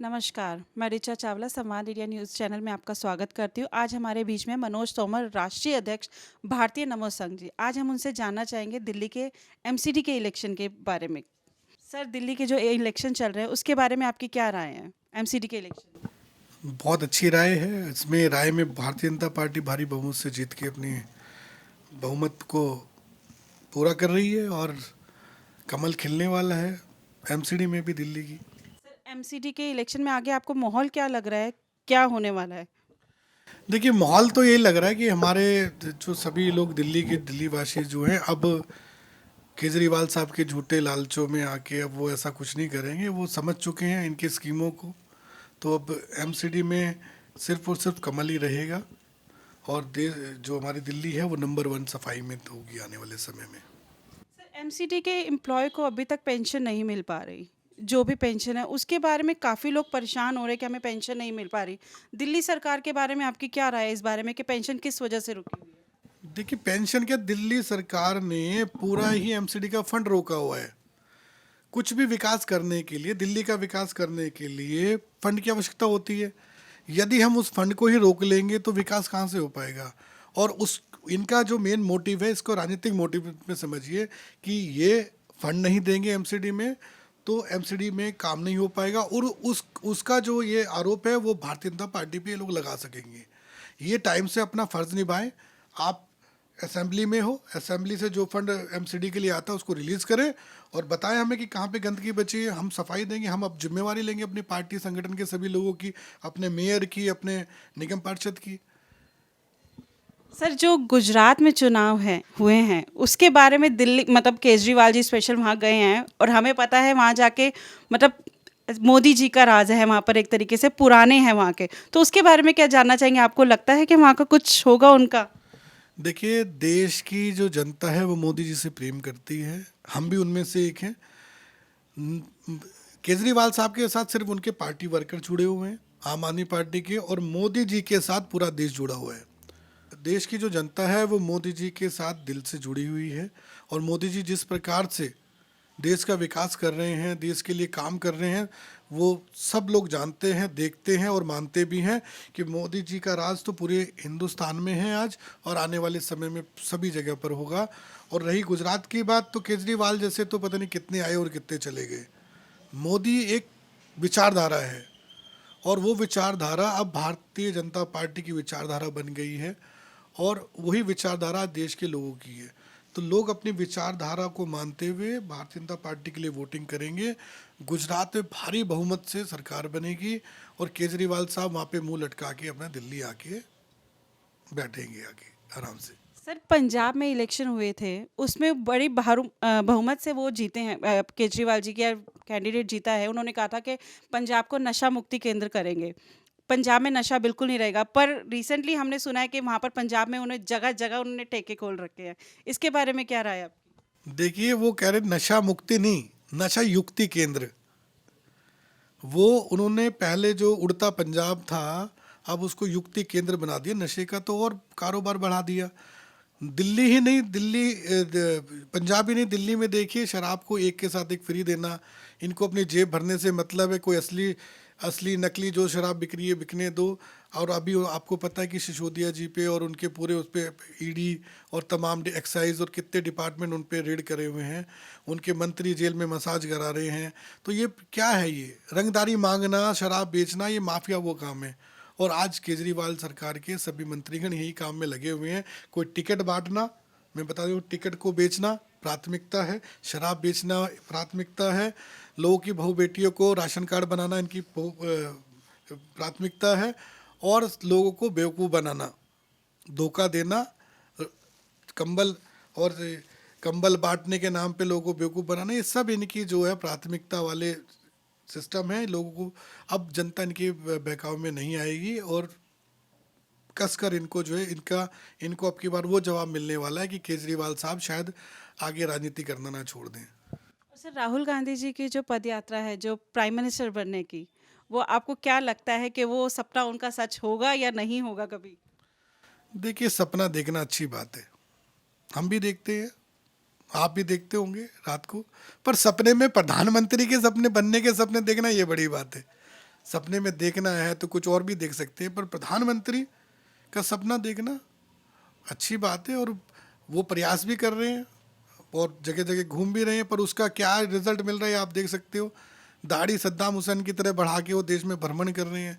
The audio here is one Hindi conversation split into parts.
नमस्कार, मैं ऋचा चावला संवाद इंडिया न्यूज़ चैनल में आपका स्वागत करती हूँ। आज हमारे बीच में मनोज तोमर, राष्ट्रीय अध्यक्ष, भारतीय नमो संघ जी। आज हम उनसे जानना चाहेंगे दिल्ली के एमसीडी के इलेक्शन के बारे में। सर, दिल्ली के जो इलेक्शन चल रहे हैं, उसके बारे में आपकी क्या राय है? एमसीडी के इलेक्शन। बहुत अच्छी राय है। इसमें राय में भारतीय जनता पार्टी भारी बहुमत से जीत के अपनी बहुमत को पूरा कर रही है और कमल खिलने वाला है एमसीडी में भी दिल्ली की। सर, एमसीडी के इलेक्शन में आगे आपको माहौल क्या लग रहा है? क्या होने वाला है? देखिए, माहौल तो यही लग रहा है कि हमारे जो सभी लोग दिल्ली के दिल्ली वासी जो हैं, अब केजरीवाल साहब के झूठे लालचों में आके अब वो ऐसा कुछ नहीं करेंगे। वो समझ चुके हैं इनकी स्कीमों को। तो अब एमसीडी में सिर्फ और सिर्फ कमल ही रहेगा और देश जो हमारी दिल्ली है वो नंबर 1 सफाई में होगी आने वाले समय में। सर, एमसीडी के एम्प्लॉय को अभी तक पेंशन नहीं मिल पा रही। जो भी पेंशन है उसके बारे में काफ़ी लोग परेशान हो रहे हैं कि हमें पेंशन नहीं मिल पा रही। दिल्ली सरकार के बारे में आपकी क्या राय है इस बारे में कि पेंशन किस वजह से रुकी हुई है? देखिए, पेंशन क्या, दिल्ली सरकार ने पूरा ही एमसीडी का फंड रोका हुआ है। कुछ भी विकास करने के लिए, दिल्ली का विकास करने के लिए फंड की आवश्यकता होती है। यदि हम उस फंड को ही रोक लेंगे तो विकास कहाँ से हो पाएगा। और उस इनका जो मेन मोटिव है, इसको राजनीतिक मोटिव में समझिए कि ये फंड नहीं देंगे एमसीडी में तो एमसीडी में काम नहीं हो पाएगा। और उसका जो ये आरोप है वो भारतीय जनता पार्टी पे ये लोग लगा सकेंगे। ये टाइम से अपना फर्ज निभाएं। आप असेंबली में हो, असेंबली से जो फंड एमसीडी के लिए आता है उसको रिलीज़ करें और बताएं हमें कि कहाँ पे गंदगी बची है। हम सफाई देंगे, हम अब जिम्मेवारी लेंगे अपनी पार्टी संगठन के सभी लोगों की, अपने मेयर की, अपने निगम पार्षद की। सर, जो गुजरात में चुनाव है हुए हैं उसके बारे में दिल्ली मतलब केजरीवाल जी स्पेशल वहाँ गए हैं और हमें पता है वहाँ जाके मतलब मोदी जी का राज है वहाँ पर, एक तरीके से पुराने हैं वहाँ के। तो उसके बारे में क्या जानना चाहेंगे? आपको लगता है कि वहाँ का कुछ होगा उनका? देखिए, देश की जो जनता है वो मोदी जी से प्रेम करती है, हम भी उनमें से एक हैं। केजरीवाल साहब के साथ सिर्फ उनके पार्टी वर्कर जुड़े हुए हैं, आम आदमी पार्टी के, और मोदी जी के साथ पूरा देश जुड़ा हुआ है। देश की जो जनता है वो मोदी जी के साथ दिल से जुड़ी हुई है। और मोदी जी जिस प्रकार से देश का विकास कर रहे हैं, देश के लिए काम कर रहे हैं, वो सब लोग जानते हैं, देखते हैं और मानते भी हैं कि मोदी जी का राज तो पूरे हिंदुस्तान में है आज और आने वाले समय में सभी जगह पर होगा। और रही गुजरात की बात, तो केजरीवाल जैसे तो पता नहीं कितने आए और कितने चले गए। मोदी एक विचारधारा है और वो विचारधारा अब भारतीय जनता पार्टी की विचारधारा बन गई है और वही विचारधारा देश के लोगों की है। तो लोग अपनी विचारधारा को मानते हुए भारतीय जनता पार्टी के लिए वोटिंग करेंगे। गुजरात में भारी बहुमत से सरकार बनेगी और केजरीवाल साहब वहाँ पे मुंह लटका के अपना दिल्ली आके बैठेंगे आके आराम से। सर, पंजाब में इलेक्शन हुए थे, उसमें बड़ी बहुमत से वो जीते हैं। केजरीवाल जी का कैंडिडेट जीता है। उन्होंने कहा था कि पंजाब को नशा मुक्ति केंद्र करेंगे, पंजाब में नशा बिल्कुल नहीं रहेगा। पर रिसेंटली हमने सुना है कि वहाँ पर पंजाब में उन्हें जगह जगह उन्होंने ठेके खोल रखे हैं। इसके बारे में क्या राय है आपकी? देखिए, वो कह रहे नशा मुक्ति नहीं, नशा युक्ति केंद्र। वो उन्होंने पहले जो उड़ता पंजाब था अब उसको युक्ति केंद्र बना दिया नशे का, तो और कारोबार बढ़ा दिया। दिल्ली ही नहीं, पंजाब ही नहीं, दिल्ली में देखिए शराब को एक के साथ एक फ्री देना। इनको अपनी जेब भरने से मतलब है, कोई असली असली नकली जो शराब बिक रही है बिकने दो। और अभी आपको पता है कि सिसोदिया जी पे और उनके पूरे उस पर ईडी और तमाम एक्साइज और कितने डिपार्टमेंट उन पर रेड करे हुए हैं। उनके मंत्री जेल में मसाज करा रहे हैं। तो ये क्या है? ये रंगदारी मांगना, शराब बेचना, ये माफिया वो काम है। और आज केजरीवाल सरकार के सभी मंत्रीगण यही काम में लगे हुए हैं। कोई टिकट बांटना, मैं बता दूं, टिकट को बेचना प्राथमिकता है, शराब बेचना प्राथमिकता है, लोगों की बहू बेटियों को राशन कार्ड बनाना इनकी प्राथमिकता है, और लोगों को बेवकूफ़ बनाना, धोखा देना, कंबल और कंबल बांटने के नाम पे लोगों को बेवकूफ़ बनाना, ये सब इनकी जो है प्राथमिकता वाले सिस्टम है। लोगों को अब जनता इनके बहकावे में नहीं आएगी और कसकर इनको जो है इनको अब की बार वो जवाब मिलने वाला है कि केजरीवाल साहब शायद आगे राजनीति करना ना छोड़ दें। और सर, राहुल गांधी जी की जो पद यात्रा है जो प्राइम मिनिस्टर बनने की, वो आपको क्या लगता है कि वो सपना उनका सच होगा या नहीं होगा कभी? देखिए, सपना देखना अच्छी बात है, हम भी देखते हैं, आप भी देखते होंगे रात को। पर सपने में प्रधानमंत्री के सपने बनने के सपने देखना ये बड़ी बात है। सपने में देखना है तो कुछ और भी देख सकते हैं, पर प्रधानमंत्री का सपना देखना अच्छी बात है, और वो प्रयास भी कर रहे हैं और जगह जगह घूम भी रहे हैं, पर उसका क्या रिजल्ट मिल रहा है आप देख सकते हो। दाढ़ी सद्दाम हुसैन की तरह बढ़ा के वो देश में भ्रमण कर रहे हैं,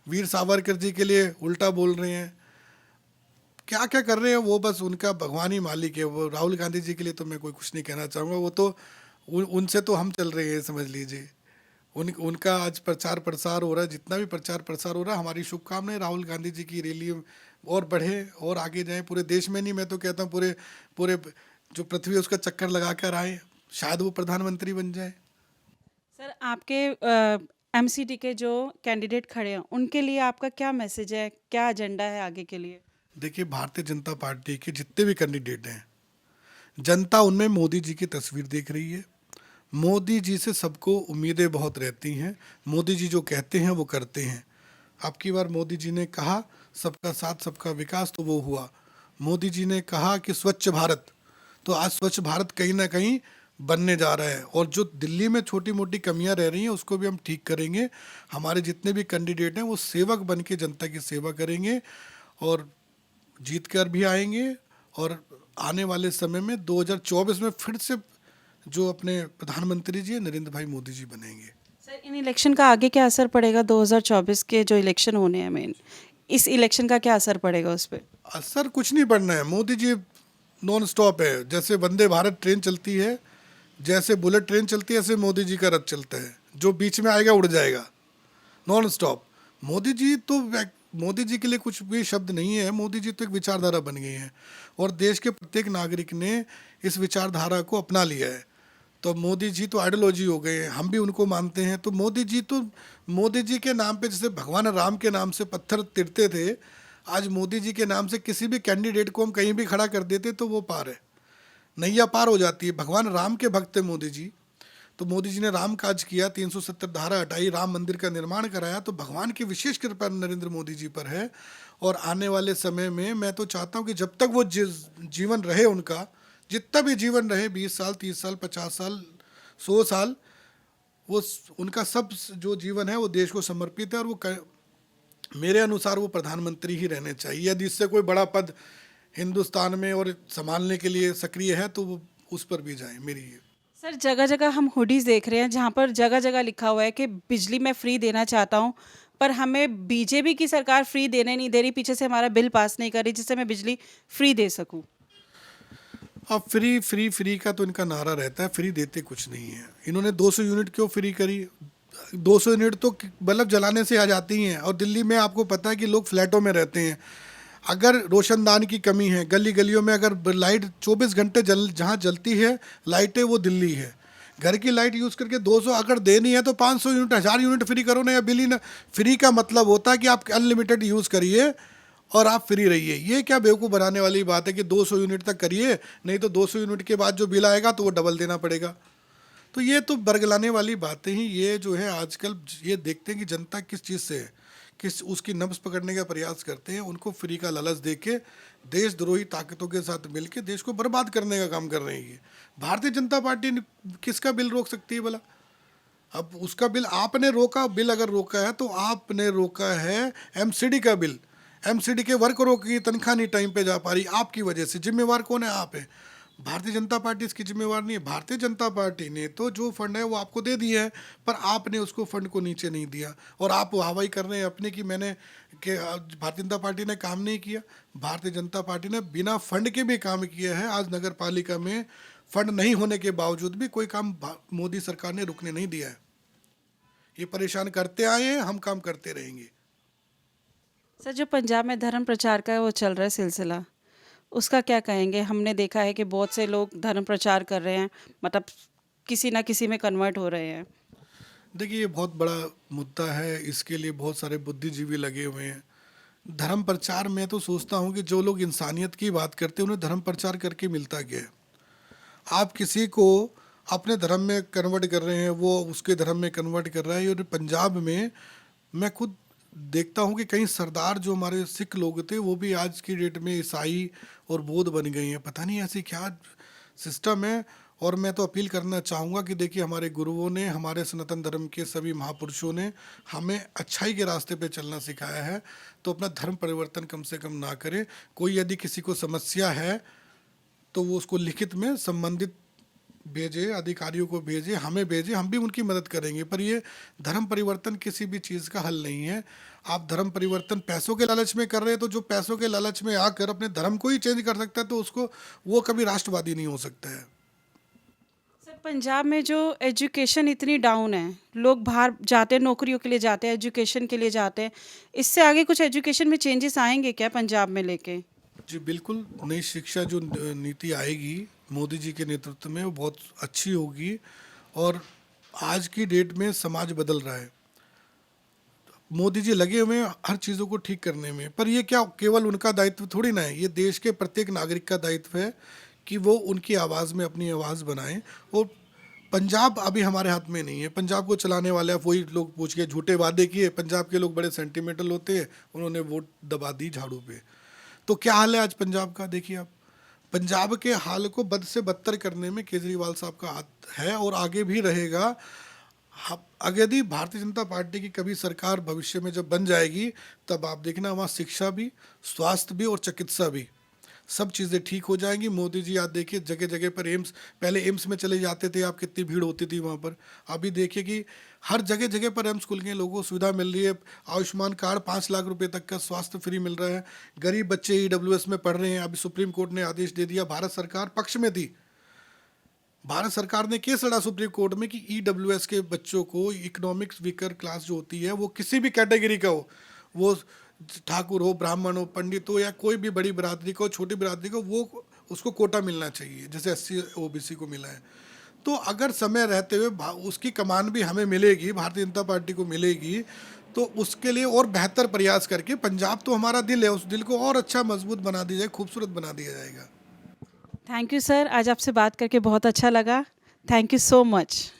वीर सावरकर जी के लिए उल्टा बोल रहे हैं, क्या क्या कर रहे हैं वो बस उनका भगवान ही मालिक है। वो राहुल गांधी जी के लिए तो मैं कोई कुछ नहीं कहना चाहूँगा, वो तो उनसे तो हम चल रहे हैं समझ लीजिए। उनका आज प्रचार प्रसार हो रहा है, जितना भी प्रचार प्रसार हो रहा है, हमारी शुभकामनाएं राहुल गांधी जी की रैली और बढ़े और आगे जाए, पूरे देश में नहीं, मैं तो कहता हूँ पूरे पूरे जो पृथ्वी है उसका चक्कर लगा कर आए, शायद वो प्रधानमंत्री बन जाए। सर, आपके एमसीडी के जो कैंडिडेट खड़े हैं उनके लिए आपका क्या मैसेज है, क्या एजेंडा है आगे के लिए? देखिए, भारतीय जनता पार्टी के जितने भी कैंडिडेट हैं, जनता उनमें मोदी जी की तस्वीर देख रही है। मोदी जी से सबको उम्मीदें बहुत रहती हैं, मोदी जी जो कहते हैं वो करते हैं। अब की बार मोदी जी ने कहा सबका साथ सबका विकास, तो वो हुआ। मोदी जी ने कहा कि स्वच्छ भारत, तो आज स्वच्छ भारत कहीं ना कहीं बनने जा रहा है, और जो दिल्ली में छोटी मोटी कमियां रह रही हैं उसको भी हम ठीक करेंगे। हमारे जितने भी कैंडिडेट हैं वो सेवक बन के जनता की सेवा करेंगे और जीत कर भी आएंगे, और आने वाले समय में 2024 में फिर से जो अपने प्रधानमंत्री जी हैं नरेंद्र भाई मोदी जी बनेंगे। सर, इन इलेक्शन का आगे क्या असर पड़ेगा? 2024 के जो इलेक्शन होने हैं मेन, इस इलेक्शन का क्या असर पड़ेगा उस पर? असर कुछ नहीं पड़ना है, मोदी जी नॉन स्टॉप है। जैसे वंदे भारत ट्रेन चलती है, जैसे बुलेट ट्रेन चलती है, ऐसे मोदी जी का रथ चलता है, जो बीच में आएगा उड़ जाएगा, नॉन स्टॉप। मोदी जी तो मोदी जी के लिए कुछ भी शब्द नहीं है, मोदी जी तो एक विचारधारा बन गई है, और देश के प्रत्येक नागरिक ने इस विचारधारा को अपना लिया है। तो मोदी जी तो आइडियोलॉजी हो गए हैं, हम भी उनको मानते हैं। तो मोदी जी के नाम पे जैसे भगवान राम के नाम से पत्थर तिरते थे, आज मोदी जी के नाम से किसी भी कैंडिडेट को हम कहीं भी खड़ा कर देते तो वो पार है, नैया पार हो जाती है। भगवान राम के भक्त है मोदी जी, तो मोदी जी ने राम काज किया, 370 धारा हटाई, राम मंदिर का निर्माण कराया, तो भगवान की विशेष कृपा नरेंद्र मोदी जी पर है। और आने वाले समय में मैं तो चाहता हूँ कि जब तक वो जीवन रहे उनका, जितना भी जीवन रहे, 20 साल 30 साल 50 साल 100 साल, वो उनका सब जो जीवन है वो देश को समर्पित है, और मेरे अनुसार वो प्रधानमंत्री ही रहने चाहिए। यदि इससे कोई बड़ा पद हिंदुस्तान में और संभालने के लिए सक्रिय है तो वो उस पर भी जाए, मेरी ये। सर, जगह जगह हम हुडीज देख रहे हैं जहाँ पर जगह जगह लिखा हुआ है कि बिजली मैं फ्री देना चाहता हूँ, पर हमें बीजेपी की सरकार फ्री देने नहीं दे रही, पीछे से हमारा बिल पास नहीं कर रही जिससे मैं बिजली फ्री दे सकूँ। अब फ्री फ्री फ्री का तो इनका नारा रहता है, फ्री देते कुछ नहीं है। इन्होंने 200 यूनिट क्यों फ्री करी? 200 यूनिट तो बल्ब जलाने से आ जाती हैं, और दिल्ली में आपको पता है कि लोग फ्लैटों में रहते हैं। अगर रोशनदान की कमी है, गली गलियों में अगर लाइट 24 घंटे जहाँ जलती है लाइटें, वो दिल्ली है। घर की लाइट यूज़ करके 200 अगर देनी है तो 500 यूनिट 1000 यूनिट फ्री करो ना, या बिल ही ना। फ्री का मतलब होता है कि आप अनलिमिटेड यूज़ करिए और आप फ्री रहिए। ये क्या बेवकूफ़ बनाने वाली बात है कि 200 यूनिट तक करिए, नहीं तो 200 यूनिट के बाद जो बिल आएगा तो वो डबल देना पड़ेगा। तो ये तो बरगलाने वाली बातें ही, ये जो है आजकल ये देखते हैं कि जनता किस चीज़ से है, किस उसकी नब्ज़ पकड़ने का प्रयास करते हैं, उनको फ्री का लालच दे के देशद्रोही ताकतों के साथ मिलके देश को बर्बाद करने का काम कर रहे हैं। ये भारतीय जनता पार्टी किसका बिल रोक सकती है भला? अब उसका बिल आपने रोका, बिल अगर रोका है तो आपने रोका है एमसीडी का बिल। एमसीडी के वर्करों की तनख्वाह नहीं टाइम पे जा पा रही, आपकी वजह से। जिम्मेवार कौन है? आप है। भारतीय जनता पार्टी इसकी जिम्मेवार नहीं है। भारतीय जनता पार्टी ने तो जो फंड है वो आपको दे दिया है, पर आपने उसको फंड को नीचे नहीं दिया, और आप वाहवाही कर रहे हैं अपने कि मैंने कि भारतीय जनता पार्टी ने काम नहीं किया। भारतीय जनता पार्टी ने बिना फंड के भी काम किया है। आज नगर पालिका में फंड नहीं होने के बावजूद भी कोई काम मोदी सरकार ने रुकने नहीं दिया है। ये परेशान करते आए हैं, हम काम करते रहेंगे। सर, जो पंजाब में धर्म प्रचार का वो चल रहा है सिलसिला, उसका क्या कहेंगे? हमने देखा है कि बहुत से लोग धर्म प्रचार कर रहे हैं, मतलब किसी ना किसी में कन्वर्ट हो रहे हैं। देखिए, ये बहुत बड़ा मुद्दा है, इसके लिए बहुत सारे बुद्धिजीवी लगे हुए हैं। धर्म प्रचार में तो सोचता हूँ कि जो लोग इंसानियत की बात करते हैं उन्हें धर्म प्रचार करके मिलता क्या है? आप किसी को अपने धर्म में कन्वर्ट कर रहे हैं, वो उसके धर्म में कन्वर्ट कर रहा है। और पंजाब में मैं खुद देखता हूँ कि कई सरदार जो हमारे सिख लोग थे वो भी आज की डेट में ईसाई और बौद्ध बन गए हैं। पता नहीं ऐसी क्या सिस्टम है। और मैं तो अपील करना चाहूँगा कि देखिए हमारे गुरुओं ने, हमारे सनातन धर्म के सभी महापुरुषों ने हमें अच्छाई के रास्ते पे चलना सिखाया है, तो अपना धर्म परिवर्तन कम से कम ना करें। कोई यदि किसी को समस्या है तो वो उसको लिखित में संबंधित भेजे, अधिकारियों को भेजे, हमें भेजे, हम भी उनकी मदद करेंगे। पर ये धर्म परिवर्तन किसी भी चीज़ का हल नहीं है। आप धर्म परिवर्तन पैसों के लालच में कर रहे हैं, तो जो पैसों के लालच में आकर अपने धर्म को ही चेंज कर सकता है, तो उसको वो कभी राष्ट्रवादी नहीं हो सकता है। सर, पंजाब में जो एजुकेशन इतनी डाउन है, लोग बाहर जाते हैं, नौकरियों के लिए जाते हैं, एजुकेशन के लिए जाते हैं, इससे आगे कुछ एजुकेशन में चेंजेस आएंगे क्या पंजाब में लेके? जी बिल्कुल, नई शिक्षा जो नीति आएगी मोदी जी के नेतृत्व में, वो बहुत अच्छी होगी। और आज की डेट में समाज बदल रहा है, मोदी जी लगे हुए हैं हर चीज़ों को ठीक करने में। पर ये क्या केवल उनका दायित्व थोड़ी ना है, ये देश के प्रत्येक नागरिक का दायित्व है कि वो उनकी आवाज़ में अपनी आवाज़ बनाएं। और पंजाब अभी हमारे हाथ में नहीं है, पंजाब को चलाने वाले आप वही लोग पूछ के झूठे वादे किए। पंजाब के लोग बड़े सेंटिमेंटल होते हैं, उन्होंने वोट दबा दी झाड़ू पे। तो क्या हाल है आज पंजाब का, देखिए आप। पंजाब के हाल को बद से बदतर करने में केजरीवाल साहब का हाथ है और आगे भी रहेगा। अगर यदि भारतीय जनता पार्टी की कभी सरकार भविष्य में जब बन जाएगी, तब आप देखना वहाँ शिक्षा भी, स्वास्थ्य भी और चिकित्सा भी, सब चीज़ें ठीक हो जाएंगी। मोदी जी आज देखिए जगह जगह पर एम्स, पहले एम्स में चले जाते थे आप, कितनी भीड़ होती थी वहाँ पर। अभी देखिए कि हर जगह जगह पर एम्स खुल गए, लोगों को सुविधा मिल रही है। आयुष्मान कार्ड 5 लाख रुपए तक का स्वास्थ्य फ्री मिल रहा है। गरीब बच्चे ईडब्ल्यूएस में पढ़ रहे हैं। अभी सुप्रीम कोर्ट ने आदेश दे दिया, भारत सरकार पक्ष में थी, भारत सरकार ने केस लड़ा सुप्रीम कोर्ट में कि ईडब्ल्यूएस के बच्चों को, इकोनॉमिक्स वीकर क्लास जो होती है, वो किसी भी कैटेगरी का हो, वो ठाकुर हो, ब्राह्मण हो, पंडित हो, या कोई भी बड़ी बिरादरी को, छोटी बिरादरी को, वो उसको कोटा मिलना चाहिए जैसे एससी ओबीसी को मिला है। तो अगर समय रहते हुए उसकी कमान भी हमें मिलेगी, भारतीय जनता पार्टी को मिलेगी, तो उसके लिए और बेहतर प्रयास करके, पंजाब तो हमारा दिल है, उस दिल को और अच्छा मजबूत बना दिया जाए, खूबसूरत बना दिया जाएगा। थैंक यू सर, आज आपसे बात करके बहुत अच्छा लगा। Thank you so much.